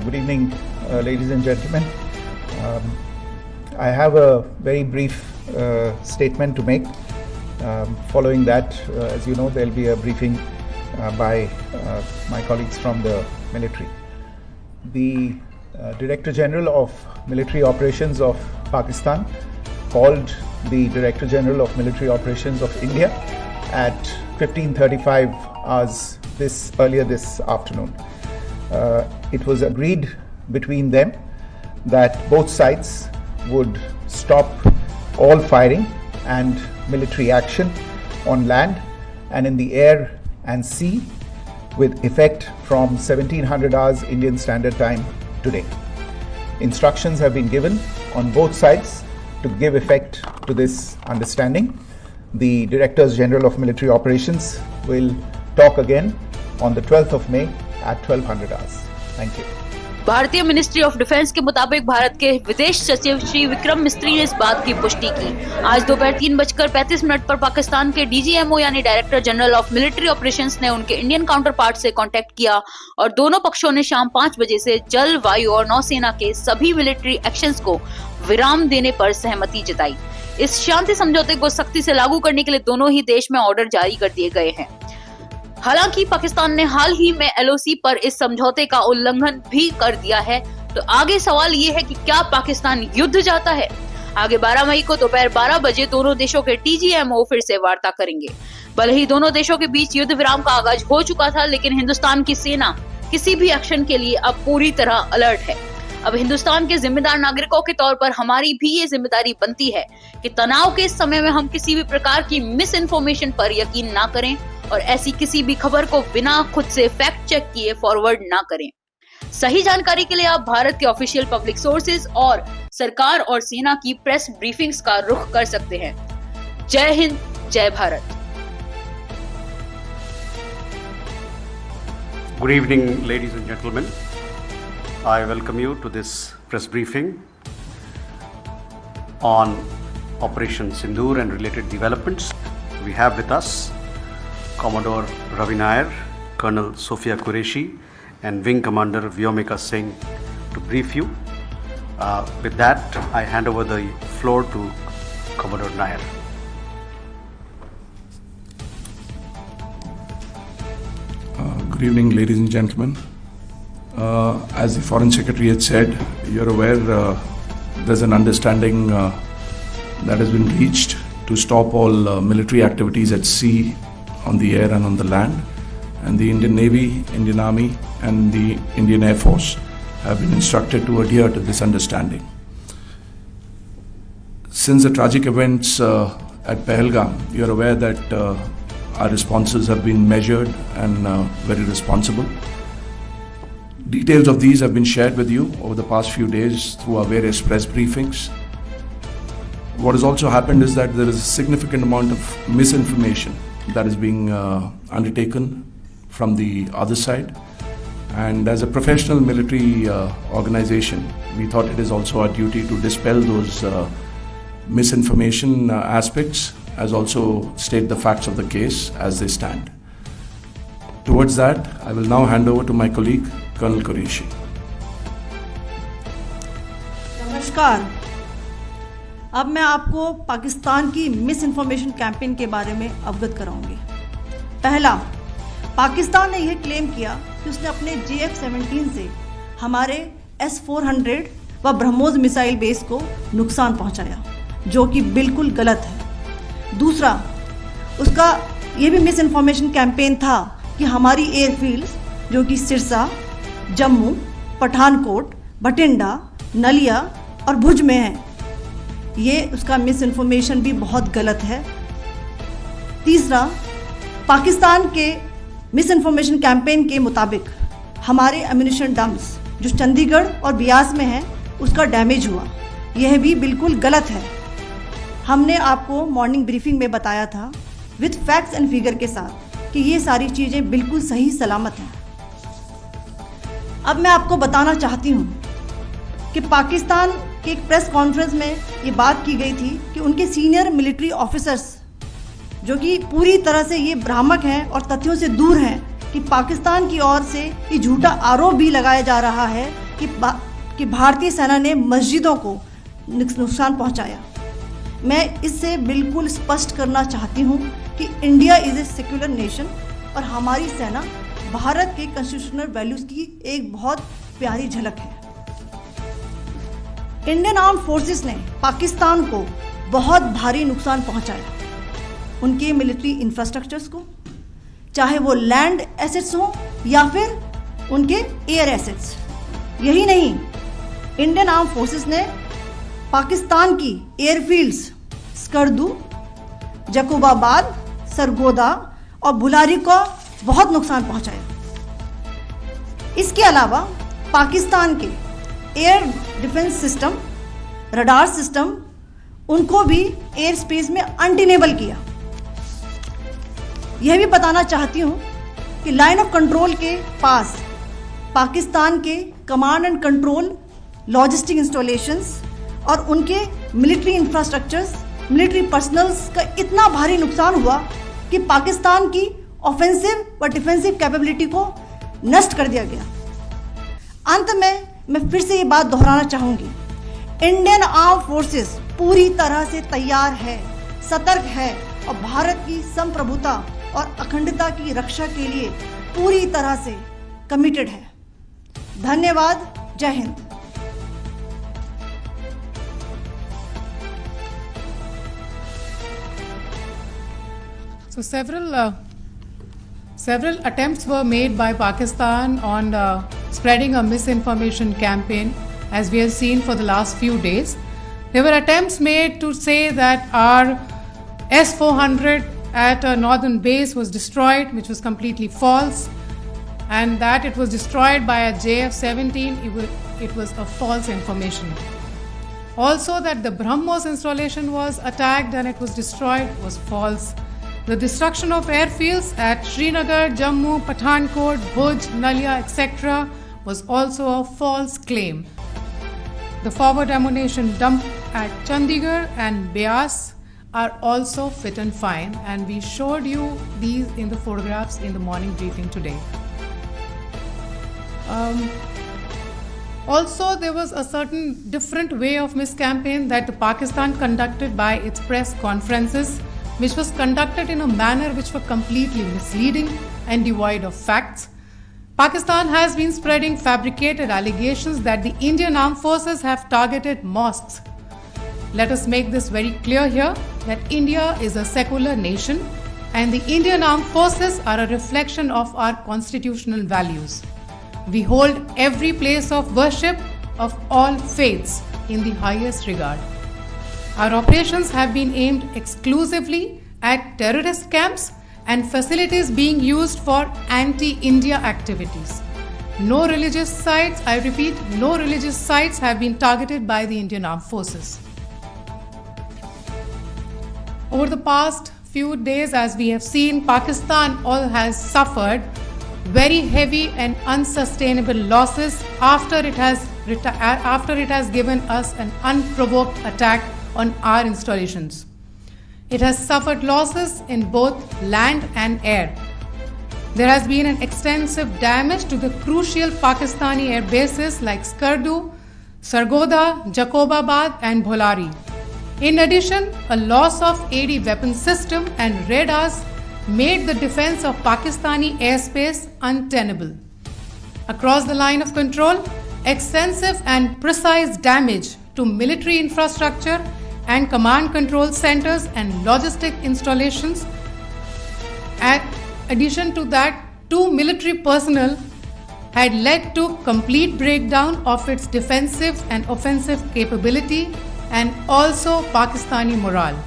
Good evening, ladies and gentlemen. I have a very brief statement to make. Following that, as you know, there will be a briefing by my colleagues from the military. The Director General of Military Operations of Pakistan called the Director General of Military Operations of India at 15:35 hours earlier this afternoon. It was agreed between them that both sides would stop all firing and military action on land and in the air and sea with effect from 1700 hours Indian Standard Time today. Instructions have been given on both sides to give effect to this understanding. The Directors General of Military Operations will talk again on the 12th of May at 1200 hours. Thank you. भारतीय ministry of defence के मुताबिक भारत के विदेश सचिव श्री विक्रम मिस्त्री ने इस बात की पुष्टि की। आज दोपहर 3:35 पर पाकिस्तान के डीजीएमओ यानी director general of military operations ने उनके इंडियन काउंटर पार्ट से कांटेक्ट किया और दोनों पक्षों ने शाम 5 बजे से जल, वायु और नौसेना के सभी मिलिट्री एक्शंस को विराम देने पर सहमति जताई। इस शांति समझौते को सख्ती से लागू करने के लिए दोनों ही देश में ऑर्डर जारी कर दिए गए हैं। हालांकि पाकिस्तान ने हाल ही में एलओसी पर इस समझौते का उल्लंघन भी कर दिया है, तो आगे सवाल ये है कि क्या पाकिस्तान युद्ध चाहता है? आगे 12 मई को दोपहर 12 बजे दोनों देशों के टीजीएमओ फिर से वार्ता करेंगे। भले ही दोनों देशों के बीच युद्ध विराम का आगाज हो चुका था, लेकिन हिंदुस्तान की सेना किसी भी एक्शन के लिए अब पूरी तरह अलर्ट है। अब हिंदुस्तान के जिम्मेदार नागरिकों के तौर पर हमारी भी ये जिम्मेदारी बनती है कि तनाव के इस समय में हम किसी भी प्रकार की मिस इन्फॉर्मेशन पर यकीन ना करें और ऐसी किसी भी खबर को बिना खुद से फैक्ट चेक किए फॉरवर्ड ना करें। सही जानकारी के लिए आप भारत के ऑफिशियल पब्लिक सोर्सेज और सरकार और सेना की प्रेस ब्रीफिंग्स का रुख कर सकते हैं। जय हिंद, जय Bharat. Good evening, ladies and gentlemen. I welcome you to this press briefing on Operation Sindoor and related developments. We have with us Commodore Ravi Nair, Colonel Sophia Qureshi, and Wing Commander Vyomika Singh to brief you. With that, I hand over the floor to Commodore Nair. Good evening, ladies and gentlemen. As the Foreign Secretary had said, you're aware there's an understanding that has been reached to stop all military activities at sea, on the air and on the land, and the Indian Navy, Indian Army and the Indian Air Force have been instructed to adhere to this understanding. Since the tragic events at Pahalgam, you're aware that our responses have been measured and very responsible. Details of these have been shared with you over the past few days through our various press briefings. What has also happened is that there is a significant amount of misinformation that is being undertaken from the other side. And as a professional military organization, we thought it is also our duty to dispel those misinformation aspects, as also state the facts of the case as they stand. Towards that, I will now hand over to my colleague, Colonel Qureshi. नमस्कार। अब मैं आपको पाकिस्तान की miss information campaign के बारे में अवगत कराऊंगी। पहला, पाकिस्तान ने यह क्लेम किया कि उसने अपने JF-17 से हमारे S-400 व ब्रह्मोस मिसाइल बेस को नुकसान पहुंचाया, जो कि बिल्कुल गलत है। दूसरा, उसका यह भी मिस इन्फॉर्मेशन कैंपेन था कि हमारी एयरफील्ड्स जो कि सिरसा, जम्मू, पठानकोट, बठिंडा, नलिया और भुज में हैं, ये उसका मिस इन्फॉर्मेशन भी बहुत गलत है। तीसरा, पाकिस्तान के मिस इन्फॉर्मेशन कैंपेन के मुताबिक हमारे एम्यूनिशन डम्प्स जो चंडीगढ़ और बियास में हैं उसका डैमेज हुआ, यह भी बिल्कुल गलत है। हमने आपको मॉर्निंग ब्रीफिंग में बताया था विद फैक्ट्स एंड फिगर के साथ कि ये सारी चीज़ें बिल्कुल सही सलामत हैं। अब मैं आपको बताना चाहती हूँ कि पाकिस्तान के एक प्रेस कॉन्फ्रेंस में ये बात की गई थी कि उनके सीनियर मिलिट्री ऑफिसर्स जो कि पूरी तरह से ये भ्रामक हैं और तथ्यों से दूर हैं कि पाकिस्तान की ओर से ये झूठा आरोप भी लगाया जा रहा है कि भारतीय सेना ने मस्जिदों को नुकसान पहुंचाया। मैं इससे बिल्कुल स्पष्ट करना चाहती हूं कि India is a secular nation और हमारी सेना भारत के कॉन्स्टिट्यूशनल वैल्यूज़ की एक बहुत प्यारी झलक है। इंडियन आर्म फोर्सेस ने पाकिस्तान को बहुत भारी नुकसान पहुंचाया, उनके मिलिट्री इंफ्रास्ट्रक्चर्स को, चाहे वो लैंड एसेट्स हों या फिर उनके एयर एसेट्स। यही नहीं, इंडियन आर्म फोर्सेस ने पाकिस्तान की एयरफील्ड्स स्कर्दू, जकोबाबाद, सरगोदा और बुलारी को बहुत नुकसान पहुंचाया। इसके अलावा पाकिस्तान के air defence system, radar system, उनको भी एयर स्पेस में अनटेनेबल किया। यह भी बताना चाहती हूं कि लाइन ऑफ कंट्रोल के पास पाकिस्तान के command and control logistic installations और उनके मिलिट्री इंफ्रास्ट्रक्चर्स, मिलिट्री पर्सनल्स का इतना भारी नुकसान हुआ कि पाकिस्तान की ऑफेंसिव व डिफेंसिव कैपेबिलिटी को नष्ट कर दिया गया। अंत में मैं फिर से ये बात दोहराना चाहूँगी, इंडियन आर्म फोर्सेस पूरी तरह से तैयार है, सतर्क है और भारत की संप्रभुता और अखंडता की रक्षा के लिए पूरी तरह से कमिटेड है। धन्यवाद। जय Hind. So several attempts were made by Pakistan on spreading a misinformation campaign, as we have seen for the last few days. There were attempts made to say that our S-400 at a northern base was destroyed, which was completely false, and that it was destroyed by a JF-17. It was a false information. Also, that the BrahMos installation was attacked and it was destroyed was false. The destruction of airfields at Srinagar, Jammu, Pathankot, Bhuj, Nalia, etc. was also a false claim. The forward ammunition dump at Chandigarh and Beas are also fit and fine, and we showed you these in the photographs in the morning briefing today. Also, there was a certain different way of miscampaign that the Pakistan conducted by its press conferences, which was conducted in a manner which were completely misleading and devoid of facts. Pakistan has been spreading fabricated allegations that the Indian Armed Forces have targeted mosques. Let us make this very clear here that India is a secular nation and the Indian Armed Forces are a reflection of our constitutional values. We hold every place of worship of all faiths in the highest regard. Our operations have been aimed exclusively at terrorist camps and facilities being used for anti-India activities. No religious sites, I repeat, no religious sites have been targeted by the Indian Armed Forces. Over the past few days, as we have seen, Pakistan has suffered very heavy and unsustainable losses after it has given us an unprovoked attack on our installations. It has suffered losses in both land and air. There has been an extensive damage to the crucial Pakistani air bases like Skardu, Sargodha, Jacobabad and Bholari. In addition, a loss of AD weapon system and radars made the defense of Pakistani airspace untenable. Across the line of control, extensive and precise damage to military infrastructure and command control centers and logistic installations. In addition to that, 2 military personnel had led to complete breakdown of its defensive and offensive capability and also Pakistani morale.